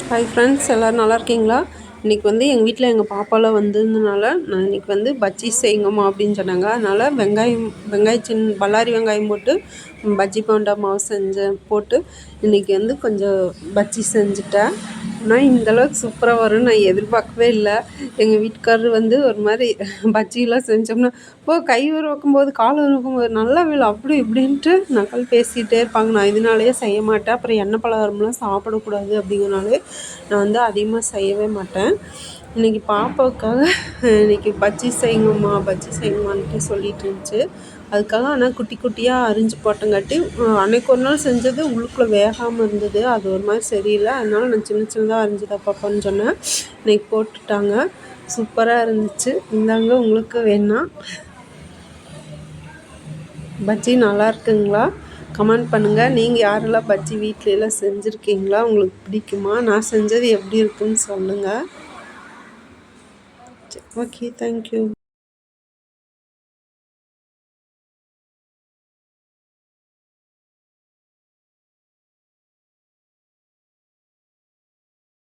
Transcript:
Hi friends, எல்லோரும் நல்லா இருக்கீங்களா? இன்றைக்கி வந்து எங்கள் வீட்டில் எங்கள் பாப்பாலாம் வந்திருந்தனால நான் இன்றைக்கி வந்து பஜ்ஜி செய்யுங்கம்மா அப்படின்னு சொன்னாங்க. அதனால் பல்லாரி வெங்காயம் போட்டு பஜ்ஜி போண்டா மாவு போட்டு இன்றைக்கி வந்து கொஞ்சம் பஜ்ஜி செஞ்சுட்டேன். ஆனால் இந்தளவுக்கு சூப்பராக வரும்னு நான் எதிர்பார்க்கவே இல்லை. எங்கள் வீட்டுக்காரர் வந்து ஒரு மாதிரி பஜ்ஜிலாம் செஞ்சோம்னா கை ஊற வைக்கும்போது கால் ஊற வைக்கும்போது நல்லா இல்லை அப்படி இப்படின்ட்டு நக்கல் பேசிகிட்டே இருப்பாங்க. நான் இதனாலேயே செய்ய மாட்டேன். அப்புறம் எண்ணெய் பலகாரம்லாம் சாப்பிடக்கூடாது அப்படிங்கிறனாலே நான் வந்து அதிகமாக செய்யவே மாட்டேன். இன்றைக்கி பாப்பாவுக்காக இன்றைக்கி பஜ்ஜி செய்யுங்கம்மான்ட்டு சொல்லிகிட்டு இருந்துச்சு. அதுக்காக ஆனால் குட்டி குட்டியாக அரிஞ்சு போட்டங்காட்டி அன்றைக்கி ஒரு நாள் செஞ்சது உள்ளுக்குள்ளே வேகாமல் இருந்தது. அது ஒரு மாதிரி சரியில்லை. அதனால நான் சின்ன சின்னதாக அரிஞ்சுதான் பாப்பான்னு சொன்னேன். இன்றைக்கி போட்டுட்டாங்க. சூப்பராக இருந்துச்சு. இந்தாங்க உங்களுக்கு வேணா. பஜ்ஜி நல்லா இருக்குங்களா? கமெண்ட் பண்ணுங்கள். நீங்கள் யாரெல்லாம் பஜ்ஜி வீட்டிலலாம் செஞ்சுருக்கீங்களா? உங்களுக்கு பிடிக்குமா? நான் செஞ்சது எப்படி இருக்குன்னு சொல்லுங்கள். Okay, thank you.